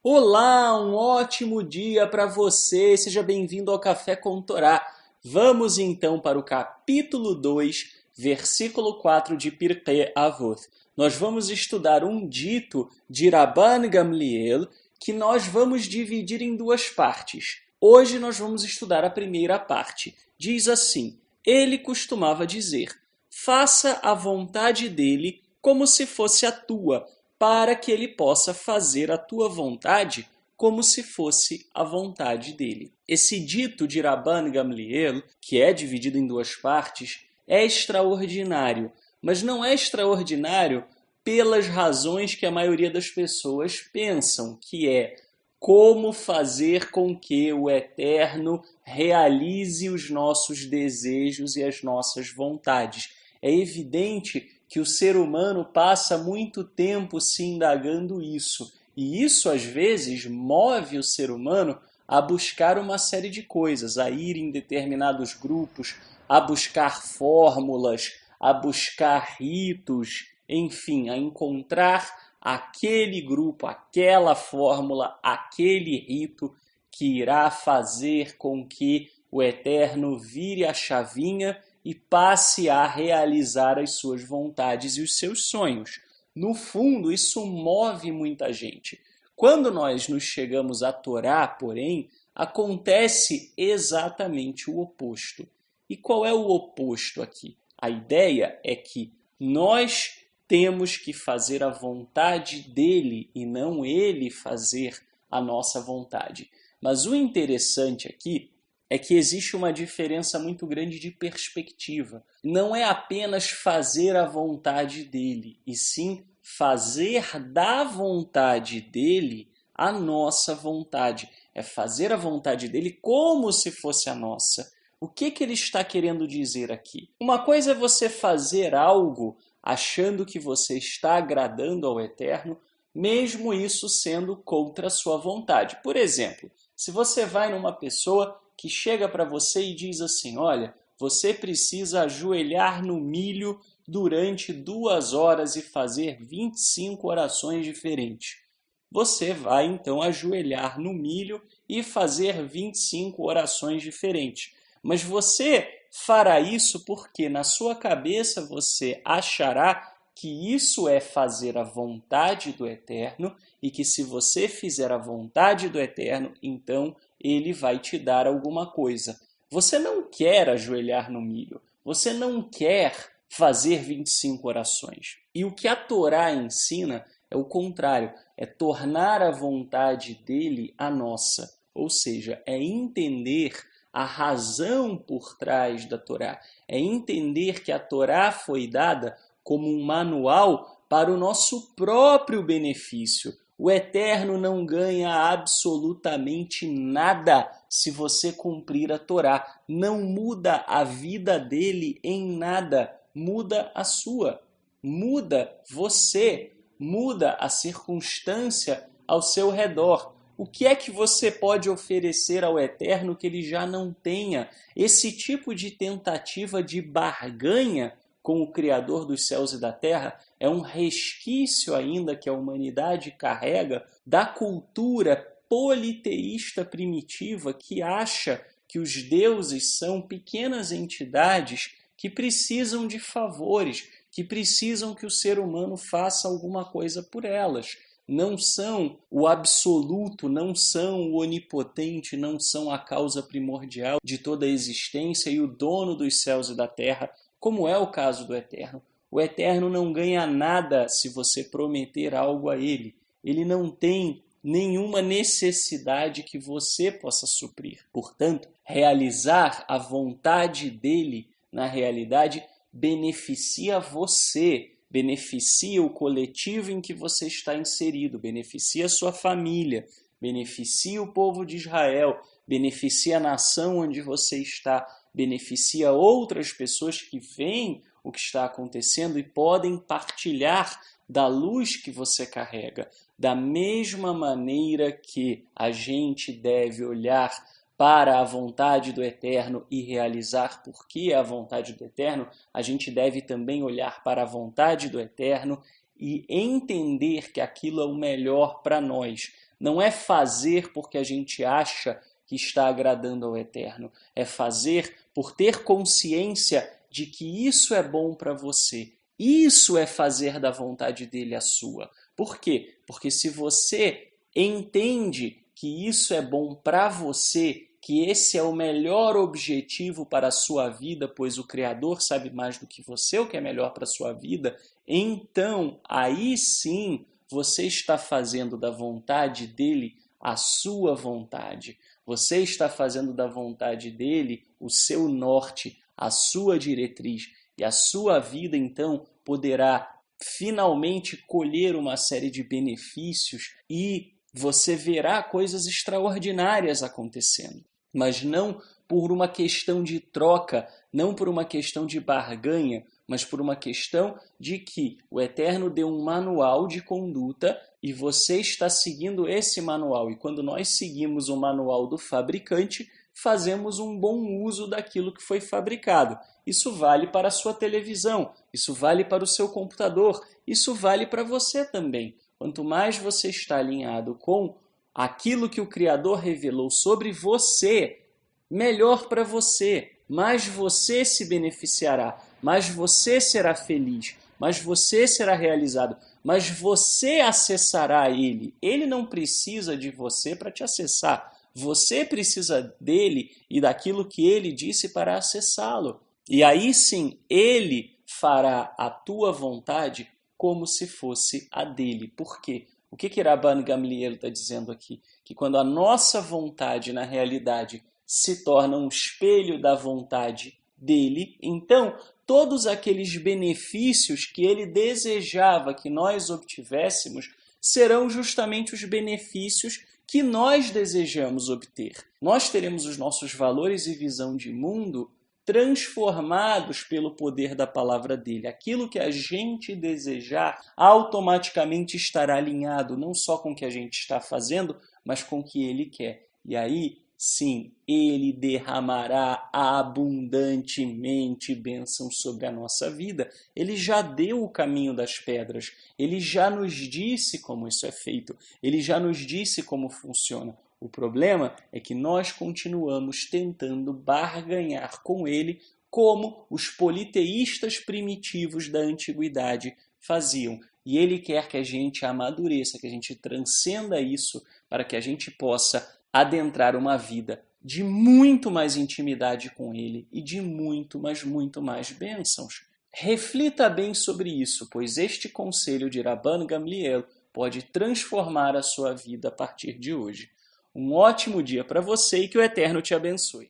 Olá, um ótimo dia para você. Seja bem-vindo ao Café com Torá. Vamos então para o capítulo 2, versículo 4 de Pirkei Avot. Nós vamos estudar um dito de Rabban Gamliel que nós vamos dividir em duas partes. Hoje nós vamos estudar a primeira parte. Diz assim: ele costumava dizer: faça a vontade dele como se fosse a tua, para que ele possa fazer a tua vontade como se fosse a vontade dele. Esse dito de Rabban Gamliel, que é dividido em duas partes, é extraordinário, mas não é extraordinário pelas razões que a maioria das pessoas pensam, que é como fazer com que o Eterno realize os nossos desejos e as nossas vontades. É evidente que o ser humano passa muito tempo se indagando isso. E isso, às vezes, move o ser humano a buscar uma série de coisas, a ir em determinados grupos, a buscar fórmulas, a buscar ritos, enfim, a encontrar aquele grupo, aquela fórmula, aquele rito que irá fazer com que o Eterno vire a chavinha e passe a realizar as suas vontades e os seus sonhos. No fundo, isso move muita gente. Quando nós nos chegamos à Torá, porém, acontece exatamente o oposto. E qual é o oposto aqui? A ideia é que nós temos que fazer a vontade dele e não ele fazer a nossa vontade. Mas o interessante aqui é que existe uma diferença muito grande de perspectiva. Não é apenas fazer a vontade dele, e sim fazer da vontade dele a nossa vontade. É fazer a vontade dele como se fosse a nossa. O que ele está querendo dizer aqui? Uma coisa é você fazer algo achando que você está agradando ao Eterno, mesmo isso sendo contra a sua vontade. Por exemplo, se você vai numa pessoa que chega para você e diz assim: olha, você precisa ajoelhar no milho durante 2 horas e fazer 25 orações diferentes. Você vai então ajoelhar no milho e fazer 25 orações diferentes. Mas você fará isso porque na sua cabeça você achará que isso é fazer a vontade do Eterno e que se você fizer a vontade do Eterno, então ele vai te dar alguma coisa. Você não quer ajoelhar no milho, você não quer fazer 25 orações. E o que a Torá ensina é o contrário, é tornar a vontade dele a nossa, ou seja, é entender a razão por trás da Torá, é entender que a Torá foi dada como um manual para o nosso próprio benefício. O Eterno não ganha absolutamente nada se você cumprir a Torá. Não muda a vida dele em nada, muda a sua. Muda você, muda a circunstância ao seu redor. O que é que você pode oferecer ao Eterno que ele já não tenha? Esse tipo de tentativa de barganha com o Criador dos céus e da terra é um resquício ainda que a humanidade carrega da cultura politeísta primitiva que acha que os deuses são pequenas entidades que precisam de favores, que precisam que o ser humano faça alguma coisa por elas. Não são o absoluto, não são o onipotente, não são a causa primordial de toda a existência e o dono dos céus e da terra, como é o caso do Eterno. O Eterno não ganha nada se você prometer algo a ele. Ele não tem nenhuma necessidade que você possa suprir. Portanto, realizar a vontade dele, na realidade, beneficia você, beneficia o coletivo em que você está inserido, beneficia a sua família, beneficia o povo de Israel, beneficia a nação onde você está, beneficia outras pessoas que veem o que está acontecendo e podem partilhar da luz que você carrega. Da mesma maneira que a gente deve olhar para a vontade do Eterno e realizar porque é a vontade do Eterno, a gente deve também olhar para a vontade do Eterno e entender que aquilo é o melhor para nós. Não é fazer porque a gente acha que está agradando ao Eterno. É fazer por ter consciência de que isso é bom para você. Isso é fazer da vontade dele a sua. Por quê? Porque se você entende que isso é bom para você, que esse é o melhor objetivo para a sua vida, pois o Criador sabe mais do que você o que é melhor para a sua vida, então aí sim você está fazendo da vontade dele a sua vontade. Você está fazendo da vontade dele o seu norte, a sua diretriz. E a sua vida, então, poderá finalmente colher uma série de benefícios e você verá coisas extraordinárias acontecendo. Mas não por uma questão de troca, não por uma questão de barganha, mas por uma questão de que o Eterno deu um manual de conduta e você está seguindo esse manual. E quando nós seguimos o manual do fabricante, fazemos um bom uso daquilo que foi fabricado. Isso vale para a sua televisão, isso vale para o seu computador, isso vale para você também. Quanto mais você está alinhado com aquilo que o Criador revelou sobre você, melhor para você, mais você se beneficiará, mais você será feliz, mais você será realizado, mas você acessará Ele. Ele não precisa de você para te acessar. Você precisa dele e daquilo que ele disse para acessá-lo. E aí sim, ele fará a tua vontade como se fosse a dele. Por quê? O que Rabban Gamliel está dizendo aqui? Que quando a nossa vontade, na realidade, se torna um espelho da vontade dele, então todos aqueles benefícios que ele desejava que nós obtivéssemos serão justamente os benefícios que nós desejamos obter. Nós teremos os nossos valores e visão de mundo transformados pelo poder da palavra dele. Aquilo que a gente desejar automaticamente estará alinhado não só com o que a gente está fazendo, mas com o que ele quer. E aí, sim, ele derramará abundantemente bênçãos sobre a nossa vida. Ele já deu o caminho das pedras. Ele já nos disse como isso é feito. Ele já nos disse como funciona. O problema é que nós continuamos tentando barganhar com ele como os politeístas primitivos da antiguidade faziam. E ele quer que a gente amadureça, que a gente transcenda isso para que a gente possa adentrar uma vida de muito mais intimidade com ele e de muito mais bênçãos. Reflita bem sobre isso, pois este conselho de Rabban Gamliel pode transformar a sua vida a partir de hoje. Um ótimo dia para você e que o Eterno te abençoe.